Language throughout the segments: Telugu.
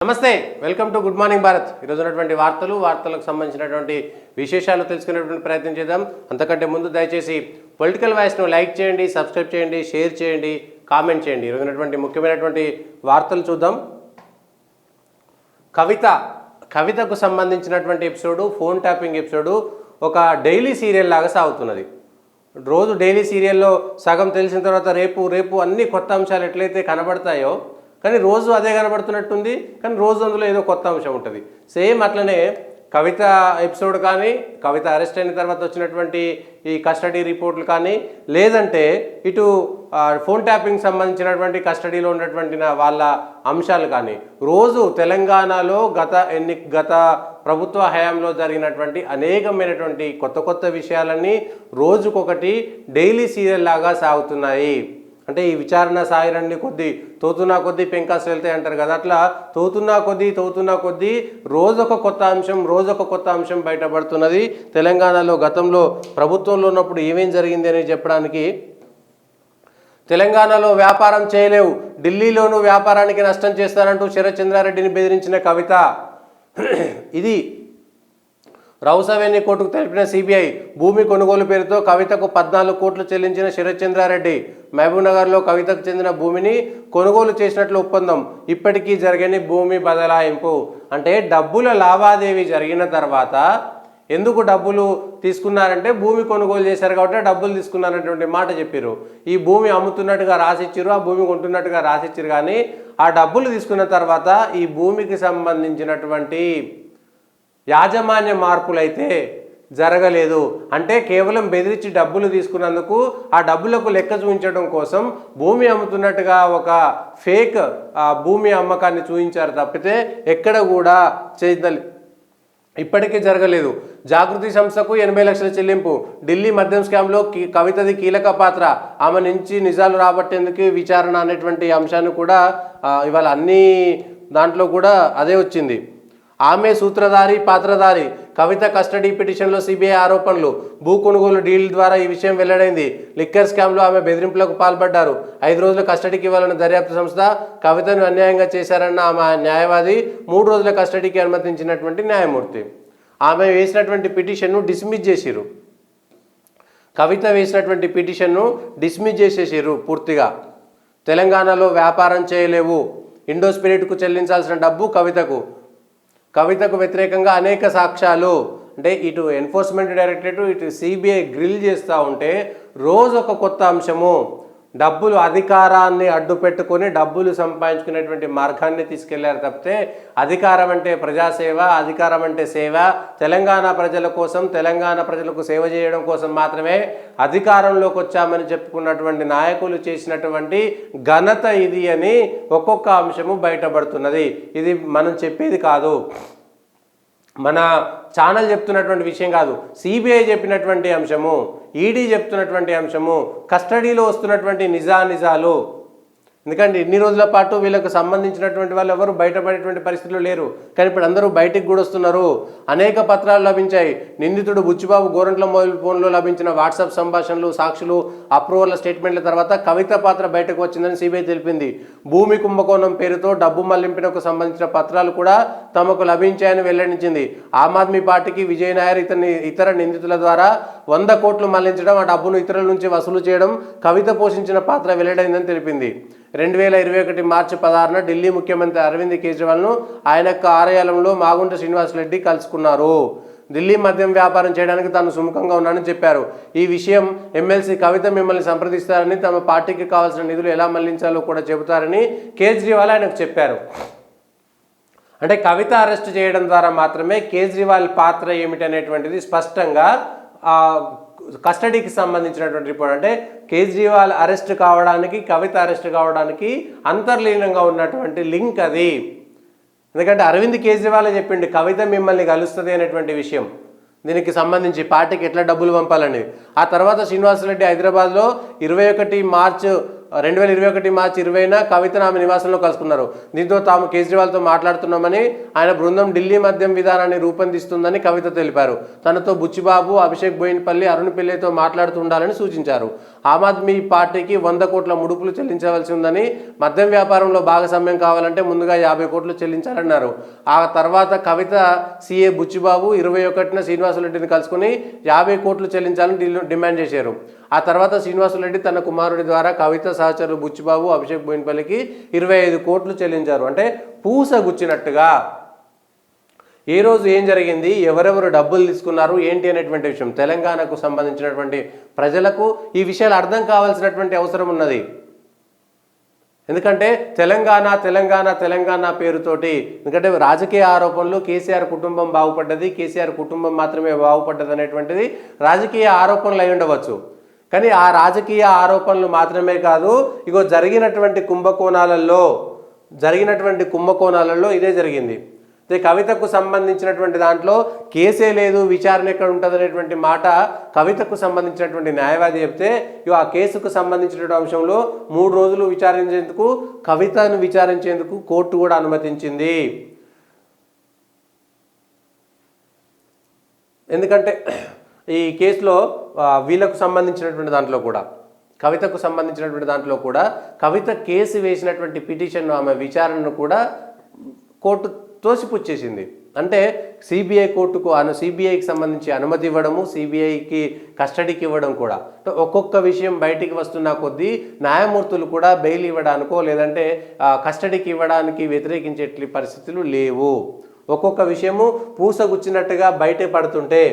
నమస్తే, welcome to good morning Bharat. ఈరోజు ఉన్నటువంటి వార్తలకు సంబంధించినటువంటి విశేషాలు తెలుసుకునేటువంటి ప్రయత్నం చేద్దాం. అంతకంటే ముందు దయచేసి పొలిటికల్ వాయిస్ను లైక్ చేయండి, సబ్స్క్రైబ్ చేయండి, షేర్ చేయండి, కామెంట్ చేయండి. ఈరోజు ఉన్నటువంటి ముఖ్యమైనటువంటి వార్తలు చూద్దాం. కవితకు సంబంధించినటువంటి ఎపిసోడు, ఫోన్ ట్యాపింగ్ ఎపిసోడు ఒక డైలీ సీరియల్ లాగా సాగుతున్నది. రోజు డైలీ సీరియల్లో సగం తెలిసిన తర్వాత రేపు అన్ని కొత్త అంశాలు ఎట్లయితే కనబడతాయో, కానీ రోజు అదే కనబడుతున్నట్టుంది. కానీ రోజు అందులో ఏదో కొత్త అంశం ఉంటుంది. సేమ్ అట్లనే కవిత ఎపిసోడ్ కానీ, కవిత అరెస్ట్ అయిన తర్వాత వచ్చినటువంటి ఈ కస్టడీ రిపోర్ట్లు కానీ, లేదంటే ఇటు ఫోన్ ట్యాపింగ్ సంబంధించినటువంటి కస్టడీలో ఉన్నటువంటి వాళ్ళ అంశాలు కానీ, రోజు తెలంగాణలో గత ప్రభుత్వ హయాంలో జరిగినటువంటి అనేకమైనటువంటి కొత్త విషయాలన్నీ రోజుకొకటి డైలీ సీరియల్ లాగా సాగుతున్నాయి. అంటే ఈ విచారణ సాయిరండి తోతున్నా కొద్దీ పెంకాసు వెళ్తాయి అంటారు కదా, అట్లా తోతున్నా కొద్దీ రోజొక కొత్త అంశం బయటపడుతున్నది. తెలంగాణలో గతంలో ప్రభుత్వంలో ఉన్నప్పుడు ఏమేం జరిగింది అని చెప్పడానికి, తెలంగాణలో వ్యాపారం చేయలేవు, ఢిల్లీలోనూ వ్యాపారానికి నష్టం చేస్తానంటూ శరత్ చంద్రారెడ్డిని బెదిరించిన కవిత. ఇది రౌసవేణి కోర్టుకు తెలిపిన సిబిఐ. భూమి కొనుగోలు పేరుతో కవితకు 14 కోట్లు చెల్లించిన శరత్ చంద్రారెడ్డి. మహబూబ్నగర్లో కవితకు చెందిన భూమిని కొనుగోలు చేసినట్లు ఒప్పందం. ఇప్పటికీ జరగని భూమి బదలాయింపు. అంటే డబ్బుల లావాదేవీ జరిగిన తర్వాత ఎందుకు డబ్బులు తీసుకున్నారంటే భూమి కొనుగోలు చేశారు కాబట్టి డబ్బులు తీసుకున్నారనేటువంటి మాట చెప్పారు. ఈ భూమి అమ్ముతున్నట్టుగా రాసిచ్చారు, ఆ భూమి కొంటున్నట్టుగా రాసిచ్చారు. కానీ ఆ డబ్బులు తీసుకున్న తర్వాత ఈ భూమికి సంబంధించినటువంటి యాజమాన్య మార్పులైతే జరగలేదు. అంటే కేవలం బెదిరించి డబ్బులు తీసుకున్నందుకు ఆ డబ్బులకు లెక్క చూపించడం కోసం భూమి అమ్ముతున్నట్టుగా ఒక ఫేక్ భూమి అమ్మకాన్ని చూపించారు తప్పితే ఎక్కడ కూడా ఇప్పటికీ జరగలేదు. జాగృతి సంస్థకు 80 లక్షల చెల్లింపు. ఢిల్లీ మద్యం స్కామ్లో కవితది కీలక పాత్ర. ఆమె నుంచి నిజాలు రాబట్టేందుకు విచారణ అనేటువంటి అంశాన్ని కూడా ఇవాళ అన్ని దాంట్లో కూడా అదే వచ్చింది. ఆమె సూత్రధారి, పాత్రధారి. కవిత కస్టడీ పిటిషన్లో సిబిఐ ఆరోపణలు. భూ కొనుగోలు డీల్ ద్వారా ఈ విషయం వెల్లడైంది. లిక్కర్ స్కామ్లో ఆమె బెదిరింపులకు పాల్పడ్డారు. 5 రోజుల కస్టడీకి ఇవ్వాలన్న దర్యాప్తు సంస్థ కవితను అన్యాయంగా చేశారన్న ఆమె న్యాయవాది 3 రోజుల కస్టడీకి అనుమతించినటువంటి న్యాయమూర్తి. ఆమె వేసినటువంటి పిటిషన్ను డిస్మిస్ చేసిరు. కవిత వేసినటువంటి పిటిషన్ను డిస్మిస్ చేసేసారు పూర్తిగా. తెలంగాణలో వ్యాపారం చేయలేవు, ఇండోస్పిరిట్కు చెల్లించాల్సిన డబ్బు కవితకు వ్యతిరేకంగా అనేక సాక్ష్యాలు. అంటే ఇటు ఎన్ఫోర్స్మెంట్ డైరెక్టరేట్, ఇటు సిబిఐ గ్రిల్ చేస్తూ ఉంటే రోజు ఒక కొత్త అంశము. డబ్బులు, అధికారాన్ని అడ్డు పెట్టుకొని డబ్బులు సంపాదించుకునేటువంటి మార్గాన్ని తీసుకెళ్లారు తప్పితే అధికారం అంటే ప్రజాసేవ, అధికారం అంటే సేవ, తెలంగాణ ప్రజల కోసం, తెలంగాణ ప్రజలకు సేవ చేయడం కోసం మాత్రమే అధికారంలోకి వచ్చామని చెప్పుకున్నటువంటి నాయకులు చేసినటువంటి ఘనత ఇది అని ఒక్కొక్క అంశము బయటపడుతున్నది. ఇది మనం చెప్పేది కాదు, మన ఛానల్ చెప్తున్నటువంటి విషయం కాదు. సిబిఐ చెప్పినటువంటి అంశము, ఈడీ చెప్తున్నటువంటి అంశము, కస్టడీలో వస్తున్నటువంటి నిజాలు. ఎందుకంటే ఇన్ని రోజుల పాటు వీళ్ళకు సంబంధించినటువంటి వాళ్ళు ఎవరు బయటపడేటువంటి పరిస్థితులు లేరు. కానీ ఇప్పుడు అందరూ బయటికి కూడా వస్తున్నారు. అనేక పత్రాలు లభించాయి. నిందితుడు బుచ్చిబాబు గోరంట్ల మొబైల్ ఫోన్లో లభించిన వాట్సాప్ సంభాషణలు, సాక్షులు, అప్రూవల్ స్టేట్మెంట్ల తర్వాత కవిత పాత్ర బయటకు వచ్చిందని సిబిఐ తెలిపింది. భూమి కుంభకోణం పేరుతో డబ్బు మళ్లింపునకు సంబంధించిన పత్రాలు కూడా తమకు లభించాయని వెల్లడించింది. ఆమ్ ఆద్మీ పార్టీకి విజయ్ నాయర్ ఇతర నిందితుల ద్వారా 100 కోట్లు మళ్లించడం, ఆ డబ్బును ఇతరుల నుంచి వసూలు చేయడం కవిత పోషించిన పాత్ర వెల్లడైందని తెలిపింది. 2021 మార్చి 16న ఢిల్లీ ముఖ్యమంత్రి అరవింద్ కేజ్రీవాల్ను ఆయన యొక్క కార్యాలయంలో మాగుంట శ్రీనివాసరెడ్డి కలుసుకున్నారు. ఢిల్లీ మద్యం వ్యాపారం చేయడానికి తాను సుముఖంగా ఉన్నానని చెప్పారు. ఈ విషయం ఎమ్మెల్సీ కవిత మిమ్మల్ని సంప్రదిస్తారని, తమ పార్టీకి కావాల్సిన నిధులు ఎలా మళ్లించాలో కూడా చెబుతారని కేజ్రీవాల్ ఆయనకు చెప్పారు. అంటే కవిత అరెస్ట్ చేయడం ద్వారా మాత్రమే కేజ్రీవాల్ పాత్ర ఏమిటనేటువంటిది స్పష్టంగా కస్టడీకి సంబంధించినటువంటి రిపోర్ట్. అంటే కేజ్రీవాల్ అరెస్ట్ కావడానికి, కవిత అరెస్ట్ కావడానికి అంతర్లీనంగా ఉన్నటువంటి లింక్ అది. ఎందుకంటే అరవింద్ కేజ్రీవాల్ చెప్పిండు కవిత మిమ్మల్ని కలుస్తుంది అనేటువంటి విషయం. దీనికి సంబంధించి పార్టీకి ఎట్లా డబ్బులు పంపాలని. ఆ తర్వాత శ్రీనివాసరెడ్డి హైదరాబాద్లో 21 మార్చి 2021 మార్చి 20న కవితను ఆమె నివాసంలో కలుసుకున్నారు. దీంతో తాము కేజ్రీవాల్తో మాట్లాడుతున్నామని, ఆయన బృందం ఢిల్లీ మద్యం విధానాన్ని రూపొందిస్తుందని కవిత తెలిపారు. తనతో బుచ్చిబాబు, అభిషేక్ బోయిన్పల్లి, అరుణ్ పిల్లేతో మాట్లాడుతుండాలని సూచించారు. ఆమ్ ఆద్మీ పార్టీకి 100 కోట్ల ముడుపులు చెల్లించవలసి ఉందని, మద్యం వ్యాపారంలో భాగస్వామ్యం కావాలంటే ముందుగా 50 కోట్లు చెల్లించాలన్నారు. ఆ తర్వాత కవిత సీఏ బుచ్చిబాబు 21న శ్రీనివాసరెడ్డిని కలుసుకుని 50 కోట్లు చెల్లించాలని డిమాండ్ చేశారు. ఆ తర్వాత శ్రీనివాసరెడ్డి తన కుమారుడి ద్వారా కవిత సహచరులు బుచ్చిబాబు, అభిషేక్ బోయిన్పల్లికి 25 కోట్లు చెల్లించారు. అంటే పూసగుచ్చినట్టుగా ఏ రోజు ఏం జరిగింది, ఎవరెవరు డబ్బులు తీసుకున్నారు ఏంటి అనేటువంటి విషయం తెలంగాణకు సంబంధించినటువంటి ప్రజలకు ఈ విషయాలు అర్థం కావాల్సినటువంటి అవసరం ఉన్నది. ఎందుకంటే తెలంగాణ తెలంగాణ తెలంగాణ పేరుతోటి, ఎందుకంటే రాజకీయ ఆరోపణలు కేసీఆర్ కుటుంబం బాగుపడ్డది, కేసీఆర్ కుటుంబం మాత్రమే బాగుపడ్డది అనేటువంటిది రాజకీయ ఆరోపణలు అయి ఉండవచ్చు. కానీ ఆ రాజకీయ ఆరోపణలు మాత్రమే కాదు, ఇగో జరిగినటువంటి కుంభకోణాలలో ఇదే జరిగింది. కవితకు సంబంధించినటువంటి దాంట్లో కేసే లేదు, విచారణ ఎక్కడ ఉంటుంది అనేటువంటి మాట కవితకు సంబంధించినటువంటి న్యాయవాది చెప్తే, ఆ కేసుకు సంబంధించినటువంటి అంశంలో 3 రోజులు విచారించేందుకు, కవితను విచారించేందుకు కోర్టు కూడా అనుమతించింది. ఎందుకంటే ఈ కేసులో వీళ్ళకు సంబంధించినటువంటి దాంట్లో కూడా, కవితకు సంబంధించినటువంటి దాంట్లో కూడా కవిత కేసు వేసినటువంటి పిటిషన్, ఆమె విచారణను కూడా కోర్టు తోసిపుచ్చేసింది. అంటే సిబిఐ కోర్టుకు సిబిఐకి సంబంధించి అనుమతి ఇవ్వడము, సిబిఐకి కస్టడీకి ఇవ్వడం కూడా. ఒక్కొక్క విషయం బయటికి వస్తున్న కొద్దీ న్యాయమూర్తులు కూడా బెయిల్ ఇవ్వడానికో లేదంటే కస్టడీకి ఇవ్వడానికి వ్యతిరేకించే పరిస్థితులు లేవు. ఒక్కొక్క విషయము పూసగుచ్చినట్టుగా బయటే పడుతుంటే,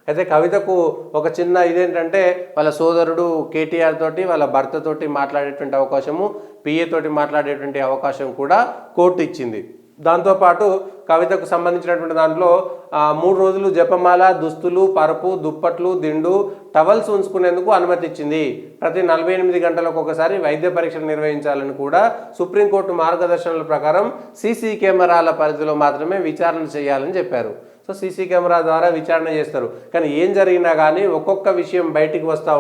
అయితే కవితకు ఒక చిన్న ఇదేంటంటే వాళ్ళ సోదరుడు కేటీఆర్ తోటి, వాళ్ళ భర్తతోటి మాట్లాడేటువంటి అవకాశము, పిఏ తోటి మాట్లాడేటువంటి అవకాశం కూడా కోర్టు ఇచ్చింది. దాంతోపాటు కవితకు సంబంధించినటువంటి దాంట్లో 3 రోజులు జపమాల, దుస్తులు, పరుపు, దుప్పట్లు, దిండు, టవల్స్ ఉంచుకునేందుకు అనుమతి ఇచ్చింది. ప్రతి 48 గంటలకు ఒకసారి వైద్య పరీక్షలు నిర్వహించాలని కూడా సుప్రీంకోర్టు మార్గదర్శనాల ప్రకారం సీసీ కెమెరాల పరిధిలో మాత్రమే విచారణ చేయాలని చెప్పారు. సో సీసీ కెమెరా ద్వారా విచారణ చేస్తారు. కానీ ఏం జరిగినా కానీ ఒక్కొక్క విషయం బయటికి వస్తూ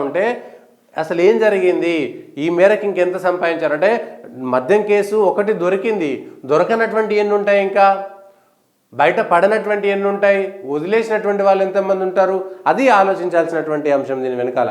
ఉంటే అసలు ఏం జరిగింది, ఈ మేరకు ఇంకెంత సంపాదించారంటే, మద్యం కేసు ఒకటి దొరికింది, దొరకనటువంటి ఎన్ని ఉంటాయి, ఇంకా బయట పడనటువంటి ఎన్ని ఉంటాయి, వదిలేసినటువంటి వాళ్ళు ఎంతమంది ఉంటారు, అది ఆలోచించాల్సినటువంటి అంశం దీని వెనకాల.